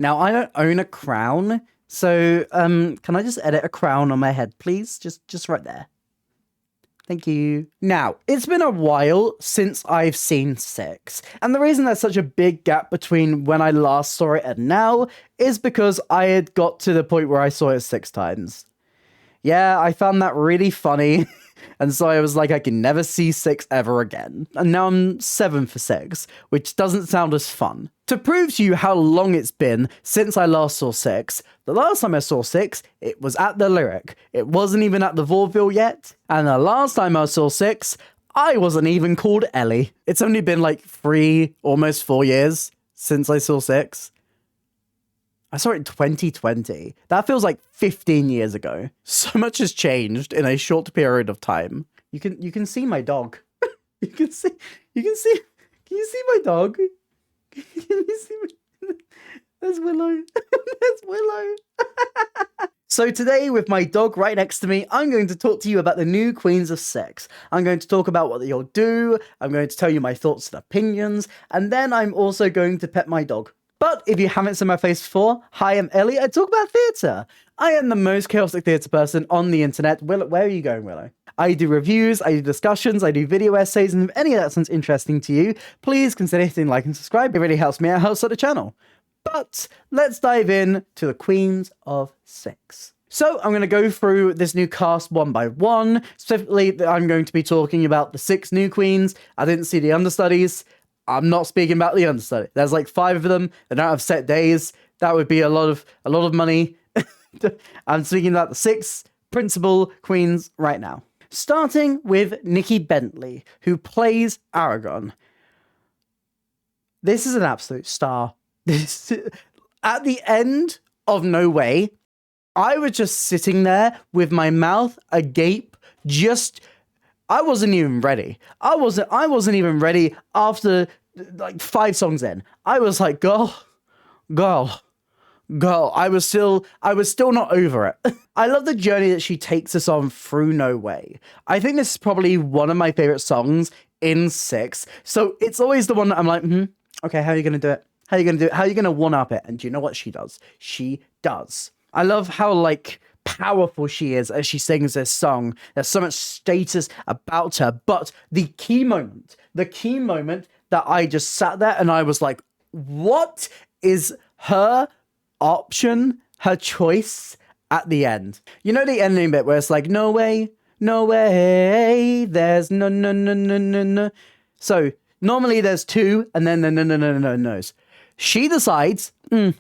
Now, I don't own a crown, so can I just edit a crown on my head, please? Just right there. Thank you. Now, it's been a while since I've seen 6, and the reason there's such a big gap between when I last saw it and now is because I had got to the point where I saw it 6 times. Yeah, I found that really funny, and so I was like, I can never see 6 ever again. And now I'm 7 for 6, which doesn't sound as fun. To prove to you how long it's been since I last saw 6, the last time I saw 6, it was at the Lyric. It wasn't even at the vaudeville yet. And the last time I saw 6, I wasn't even called Ellie. It's only been like 3, almost 4 years since I saw 6. I saw it in 2020. That feels like 15 years ago. So much has changed in a short period of time. You can see my dog. Can you see my dog? Can you see my... There's Willow. There's Willow. So today, with my dog right next to me, I'm going to talk to you about the new Queens of Sex. I'm going to talk about what they all do. I'm going to tell you my thoughts and opinions. And then I'm also going to pet my dog. But if you haven't seen my face before, hi, I'm Ellie. I talk about theatre. I am the most chaotic theatre person on the internet. Where are you going, Willow? I do reviews, I do discussions, I do video essays, and if any of that sounds interesting to you, please consider hitting like and subscribe. It really helps me out, helps out the channel. But let's dive in to the Queens of Sex. So I'm going to go through this new cast one by one. Specifically, I'm going to be talking about the 6 new queens. I didn't see the understudies. I'm not speaking about the understudy. There's like 5 of them. They don't have set days. That would be a lot of money. I'm speaking about the 6 principal queens right now. Starting with Nikki Bentley, who plays Aragon. This is an absolute star. At the end of No Way, I was just sitting there with my mouth agape, I wasn't even ready. I wasn't even ready after like 5 songs in. I was like, girl. I was still not over it. I love the journey that she takes us on through No Way. I think this is probably one of my favorite songs in 6. So it's always the one that I'm like, okay, how are you going to do it? How are you going to do it? How are you going to one-up it? And do you know what she does? She does. I love how, like, powerful she is as she sings this song. There's so much status about her. But the key moment that I just sat there and I was like, what is her option, her choice at the end? You know the ending bit where it's like, no way, there's no. So normally there's 2 and then the no's. She decides, 1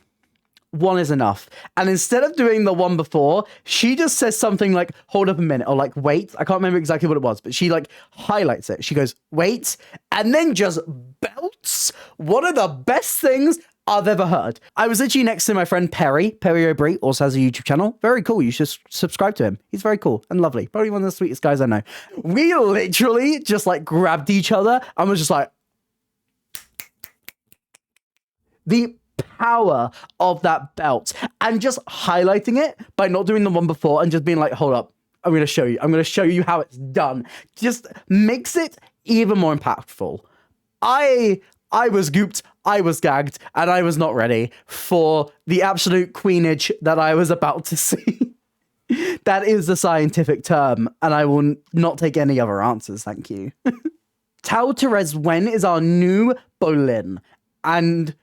is enough. And instead of doing the one before, she just says something like, hold up a minute, or like, wait. I can't remember exactly what it was, but she like highlights it. She goes, wait, and then just belts one of the best things I've ever heard. I was literally next to my friend Perry O'Brien, also has a YouTube channel. Very cool. You should subscribe to him. He's very cool and lovely. Probably one of the sweetest guys I know. We literally just like grabbed each other and was just like, the power of that belt, and just highlighting it by not doing the one before and just being like, hold up, I'm going to show you how it's done. Just makes it even more impactful. I was gooped, I was gagged, and I was not ready for the absolute queenage that I was about to see. That is the scientific term, and I will not take any other answers, thank you. Tao Therese Wen is our new Bolin, and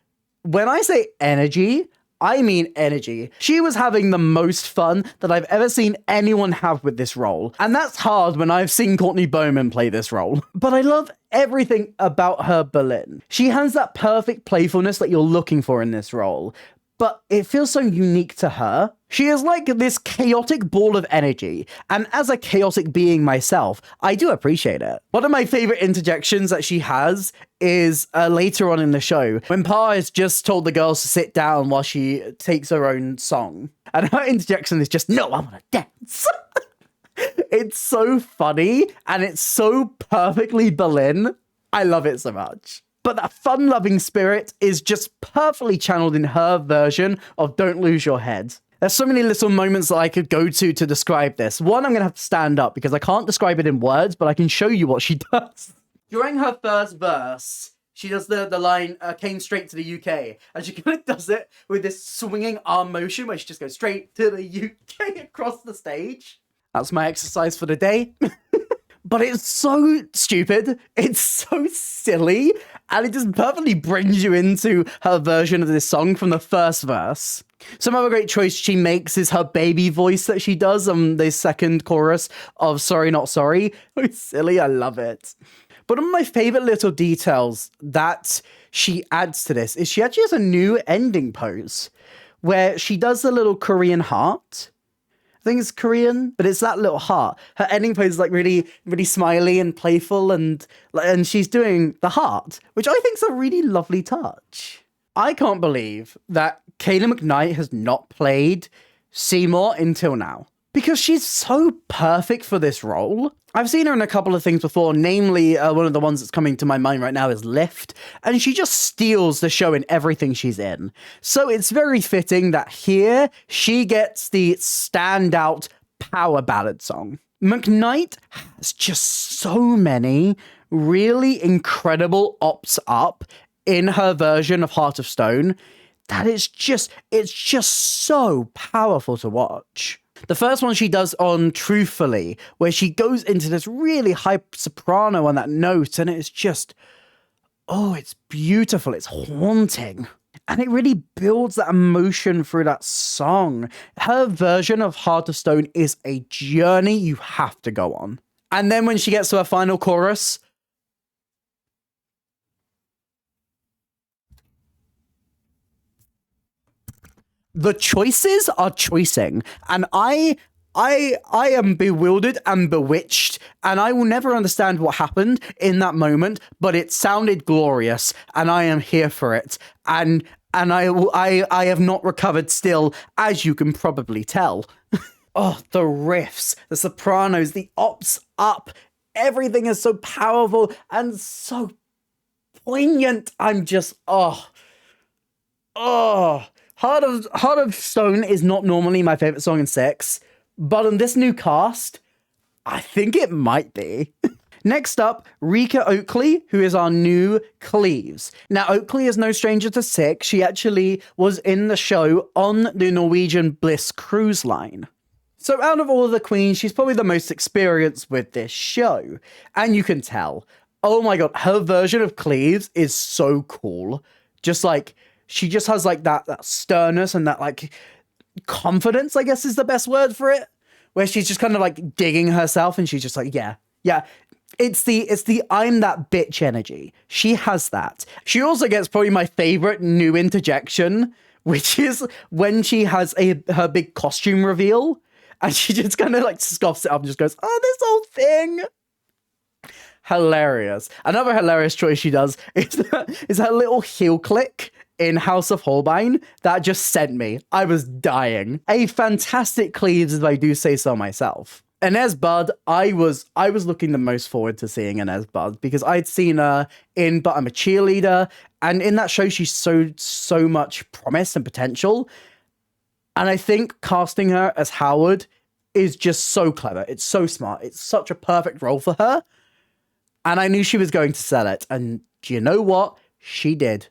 when I say energy, I mean energy. She was having the most fun that I've ever seen anyone have with this role. And that's hard when I've seen Courtney Bowman play this role. But I love everything about her Boleyn. She has that perfect playfulness that you're looking for in this role. But it feels so unique to her. She is like this chaotic ball of energy, and as a chaotic being myself, I do appreciate it. One of my favorite interjections that she has is later on in the show, when Pa has just told the girls to sit down while she takes her own song. And her interjection is just, no, I want to dance. It's so funny, and it's so perfectly Boleyn. I love it so much. But that fun-loving spirit is just perfectly channeled in her version of Don't Lose Your Head. There's so many little moments that I could go to describe this. One, I'm going to have to stand up because I can't describe it in words, but I can show you what she does. During her first verse, She does the line, came straight to the UK. And she kind of does it with this swinging arm motion where she just goes straight to the UK across the stage. That's my exercise for the day. But it's so stupid, it's so silly, and it just perfectly brings you into her version of this song from the first verse. Some other great choice she makes is her baby voice that she does on the second chorus of Sorry Not Sorry. It's silly, I love it. But one of my favorite little details that she adds to this is she actually has a new ending pose where she does the little Korean heart. I think it's Korean, but it's that little heart. Her ending pose is like really, really smiley and playful, and she's doing the heart, which I think is a really lovely touch. I can't believe that Kayla McKnight has not played Seymour until now, because she's so perfect for this role. I've seen her in a couple of things before, namely one of the ones that's coming to my mind right now is Lift, and she just steals the show in everything she's in. So it's very fitting that here she gets the standout power ballad song. McKnight has just so many really incredible ops up in her version of Heart of Stone that it's just so powerful to watch. The first one she does on Truthfully, where she goes into this really high soprano on that note, and it's just, oh, it's beautiful, it's haunting. And it really builds that emotion through that song. Her version of Heart of Stone is a journey you have to go on. And then when she gets to her final chorus, the choices are choicing, and I am bewildered and bewitched, and I will never understand what happened in that moment, but it sounded glorious, and I am here for it, and I have not recovered still, as you can probably tell. Oh, the riffs, the sopranos, the ops up, everything is so powerful and so poignant. I'm just, oh. Heart of Stone is not normally my favorite song in Six, but on this new cast, I think it might be. Next up, Rika Oakley, who is our new Cleves. Now, Oakley is no stranger to Six. She actually was in the show on the Norwegian Bliss cruise line. So out of all of the queens, she's probably the most experienced with this show. And you can tell, oh my god, her version of Cleves is so cool. Just like, she just has like that sternness and that like confidence, I guess is the best word for it, where she's just kind of like digging herself and she's just like, yeah. It's the I'm that bitch energy. She has that. She also gets probably my favorite new interjection, which is when she has her big costume reveal and she just kind of like scoffs it up and just goes, oh, this whole thing. Hilarious. Another hilarious choice she does is her little heel click in House of Holbein that just sent me. I was dying. A fantastic Cleves, if I do say so myself. Inez Budd, I was looking the most forward to seeing Inez Budd because I'd seen her in But I'm a Cheerleader, and in that show she showed so much promise and potential. And I think casting her as Howard is just so clever. It's so smart. It's such a perfect role for her. And I knew she was going to sell it. And do you know what? She did.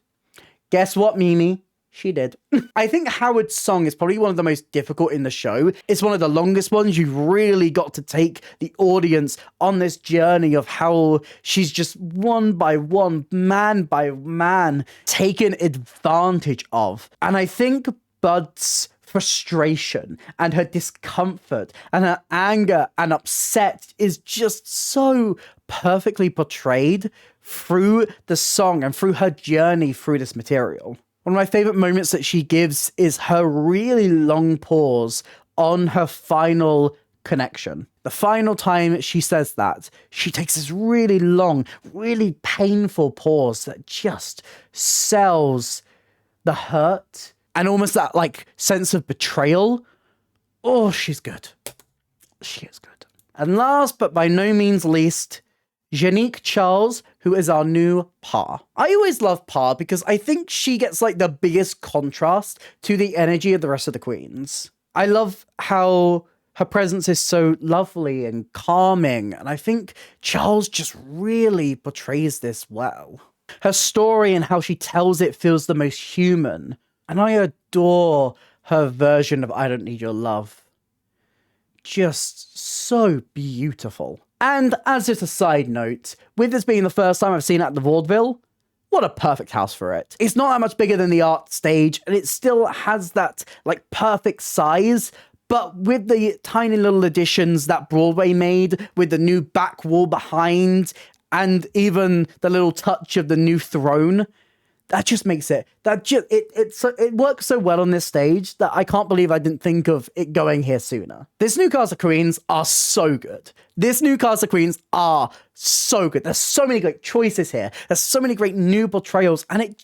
Guess what, Mimi? She did. I think Howard's song is probably one of the most difficult in the show. It's one of the longest ones. You've really got to take the audience on this journey of how she's just one by one, man by man, taken advantage of. And I think Bud's frustration and her discomfort and her anger and upset is just so perfectly portrayed through the song and through her journey through this material. One of my favorite moments that she gives is her really long pause on her final connection. The final time she says that, she takes this really long, really painful pause that just sells the hurt and almost that like sense of betrayal. Oh, she's good. She is good. And last but by no means least, Janique Charles, who is our new Pa. I always love Pa because I think she gets like the biggest contrast to the energy of the rest of the queens. I love how her presence is so lovely and calming, and I think Charles just really portrays this well. Her story and how she tells it feels the most human. And I adore her version of I Don't Need Your Love. Just so beautiful. And as just a side note, with this being the first time I've seen it at the vaudeville, what a perfect house for it. It's not that much bigger than the art stage, and it still has that like perfect size, but with the tiny little additions that Broadway made, with the new back wall behind, and even the little touch of the new throne, that just makes it, it works so well on this stage that I can't believe I didn't think of it going here sooner. This new cast of queens are so good. This new cast of queens are so good. There's so many great choices here. There's so many great new portrayals, and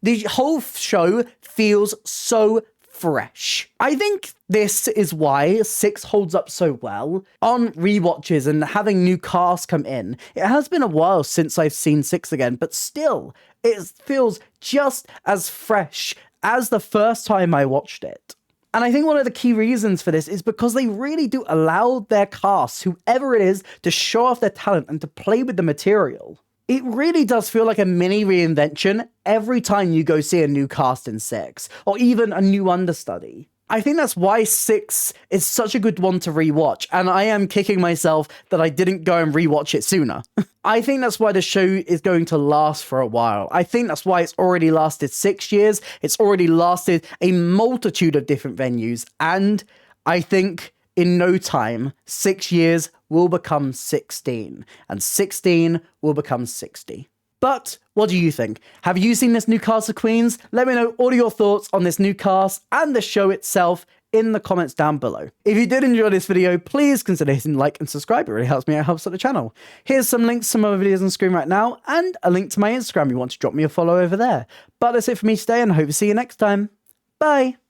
the whole show feels so fresh. I think this is why 6 holds up so well on rewatches and having new cast come in. It has been a while since I've seen 6 again, but still, it feels just as fresh as the first time I watched it. And I think one of the key reasons for this is because they really do allow their cast, whoever it is, to show off their talent and to play with the material. It really does feel like a mini reinvention every time you go see a new cast in 6, or even a new understudy. I think that's why 6 is such a good one to rewatch, and I am kicking myself that I didn't go and rewatch it sooner. I think that's why the show is going to last for a while. I think that's why it's already lasted 6 years, it's already lasted a multitude of different venues, and I think in no time, 6 years will become 16, and 16 will become 60. But what do you think? Have you seen this new cast of queens? Let me know all your thoughts on this new cast and the show itself in the comments down below. If you did enjoy this video, please consider hitting like and subscribe. It really helps me out, helps out the channel. Here's some links to some other videos on the screen right now, and a link to my Instagram if you want to drop me a follow over there. But that's it for me today, and I hope to see you next time. Bye!